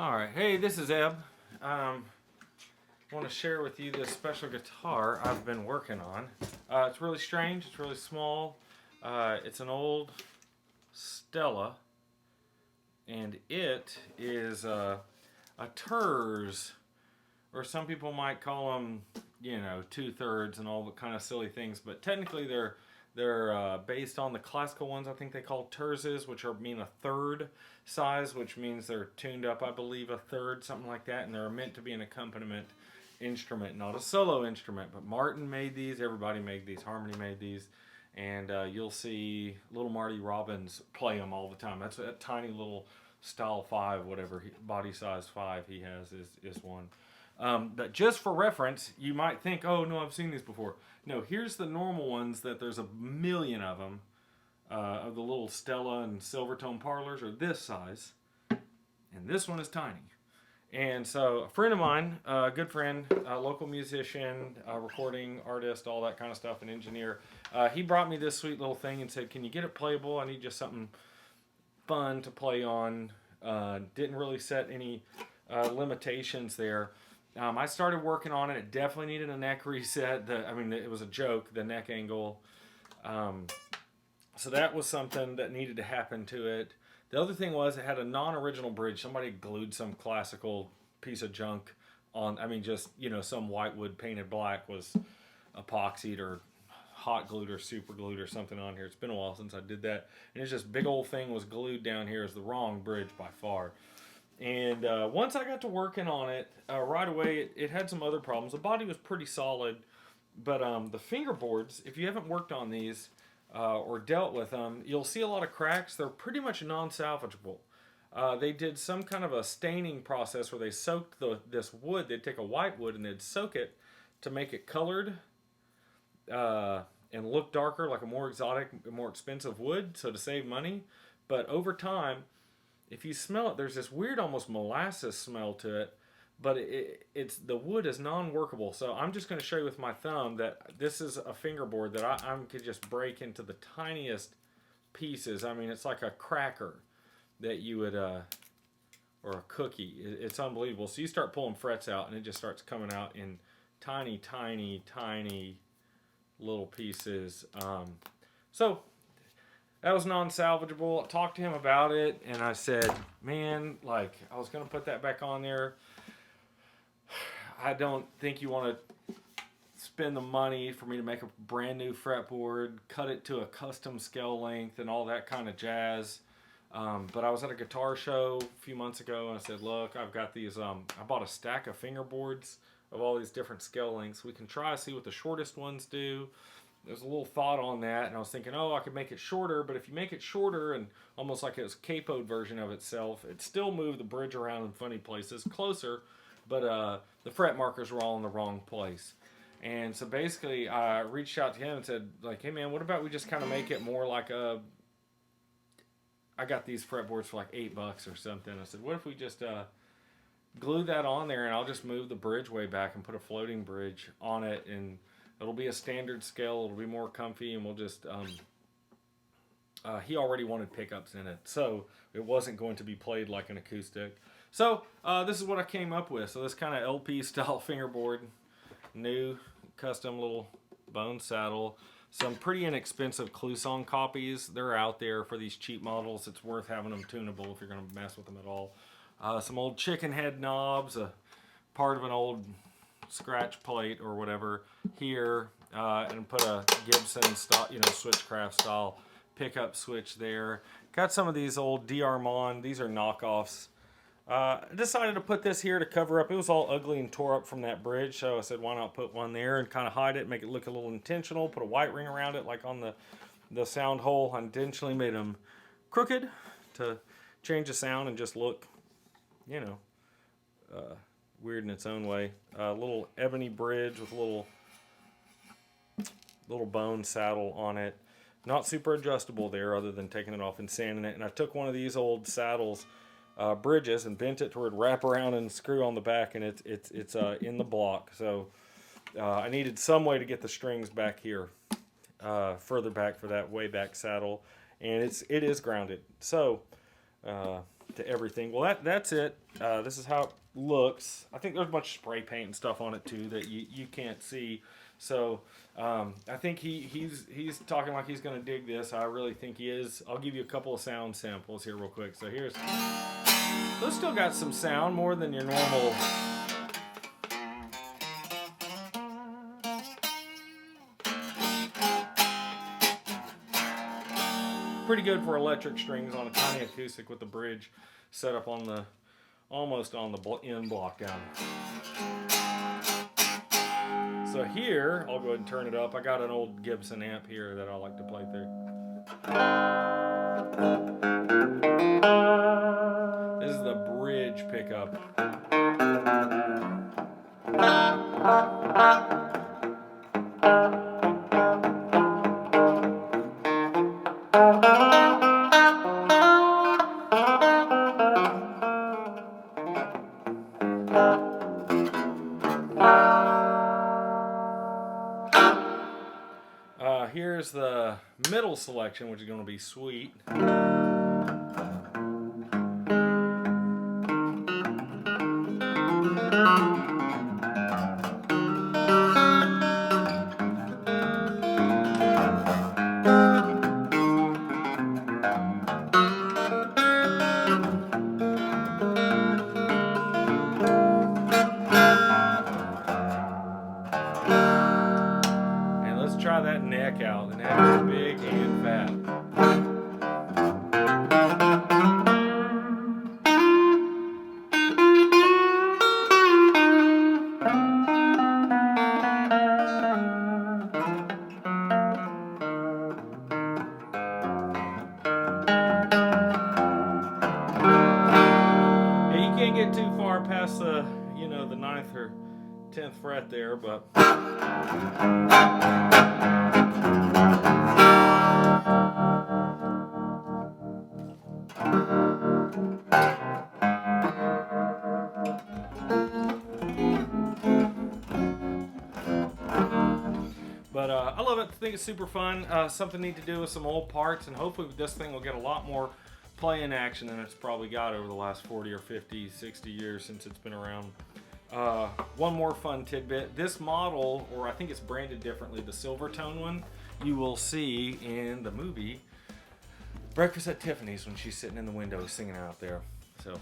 All right, hey, this is Eb. I want to share with you this special guitar I've been working on. It's really strange. It's really small. It's an old Stella, and it is a Terz, or some people might call them, two-thirds and all the kind of silly things. But technically, they're based on the classical ones. I think they call Terzes, which mean a third size, which means they're tuned up, I believe, a third, something like that, and they're meant to be an accompaniment instrument, not a solo instrument. But Martin made these, everybody made these, Harmony made these, and you'll see little Marty Robbins play them all the time. That's a tiny little style 5, whatever, body size 5 he has is one. But just for reference, you might think, oh no, I've seen these before. No, here's the normal ones that there's a million of them. Of the little Stella and Silvertone Parlors are this size, and this one is tiny. And so a friend of mine, a good friend, a local musician, recording artist, all that kind of stuff, an engineer, he brought me this sweet little thing and said, can you get it playable? I need just something fun to play on. Didn't really set any limitations there. I started working on it. It definitely needed a neck reset. It was a joke, the neck angle. So that was something that needed to happen to it. The other thing was it had a non-original bridge. Somebody glued some classical piece of junk on. Some white wood painted black was epoxied or hot glued or super glued or something on here. It's been a while since I did that. And it's just big old thing was glued down here as the wrong bridge by far. And once I got to working on it, right away it had some other problems. The body was pretty solid, but the fingerboards, if you haven't worked on these or dealt with them, you'll see a lot of cracks. They're pretty much non-salvageable. They did some kind of a staining process where they soaked this wood. They'd take a white wood and they'd soak it to make it colored and look darker, like a more exotic, more expensive wood, so to save money. But over time, if you smell it, there's this weird almost molasses smell to it, but it's the wood is non-workable. So I'm just going to show you with my thumb that this is a fingerboard that I could just break into the tiniest pieces. It's like a cracker that you would, or a cookie. It's unbelievable. So you start pulling frets out and it just starts coming out in tiny, tiny, tiny little pieces. So that was non-salvageable. I talked to him about it, and I said, man, I was going to put that back on there. I don't think you want to spend the money for me to make a brand new fretboard, cut it to a custom scale length, and all that kind of jazz. But I was at a guitar show a few months ago, and I said, look, I've got these, I bought a stack of fingerboards of all these different scale lengths. We can try to see what the shortest ones do. There's a little thought on that, and I was thinking, I could make it shorter, but if you make it shorter and almost like it was a capoed version of itself, it still moved the bridge around in funny places, closer, but the fret markers were all in the wrong place. And so basically, I reached out to him and said, hey man, what about we just kind of make it more like I got these fretboards for like $8 or something. I said, what if we just glue that on there, and I'll just move the bridge way back and put a floating bridge on it, and it'll be a standard scale. It'll be more comfy, and we'll just, he already wanted pickups in it, so it wasn't going to be played like an acoustic. So this is what I came up with. So this kind of LP style fingerboard, new custom little bone saddle, some pretty inexpensive Clouson copies. They're out there for these cheap models. It's worth having them tunable if you're going to mess with them at all. Some old chicken head knobs, a part of an old scratch plate or whatever here, and put a Gibson style, switchcraft style pickup switch there. Got some of these old D'Armond. These are knockoffs. I decided to put this here to cover up. It was all ugly and tore up from that bridge, so I said, why not put one there and kind of hide it, make it look a little intentional. Put a white ring around it, like on the sound hole. I intentionally made them crooked to change the sound and just look, weird in its own way. A little ebony bridge with a little bone saddle on it. Not super adjustable there, other than taking it off and sanding it. And I took one of these old saddles, bridges, and bent it to where it'd wrap around and screw on the back, and it's in the block. So I needed some way to get the strings back here, further back for that way back saddle, and it is grounded. So to everything. Well, that's it. This is how it looks. I think there's a bunch of spray paint and stuff on it too that you can't see. So I think he's talking like he's going to dig this. I really think he is. I'll give you a couple of sound samples here real quick. So here's, those still got some sound, more than your normal. Pretty good for electric strings on a tiny acoustic with the bridge set up on the, almost on the end block down. So here, I'll go ahead and turn it up. I got an old Gibson amp here that I like to play through. This is the bridge pickup. Here's the middle selection, which is going to be sweet. Try that neck out. The neck is big and fat. Yeah, you can't get too far past the, you know, the 9th or 10th fret there, but I love it. I think it's super fun. Something neat to do with some old parts, and hopefully this thing will get a lot more play-in action than it's probably got over the last 40 or 50, 60 years since it's been around. One more fun tidbit. This model, or I think it's branded differently, the silver tone one, you will see in the movie Breakfast at Tiffany's when she's sitting in the window singing out there. So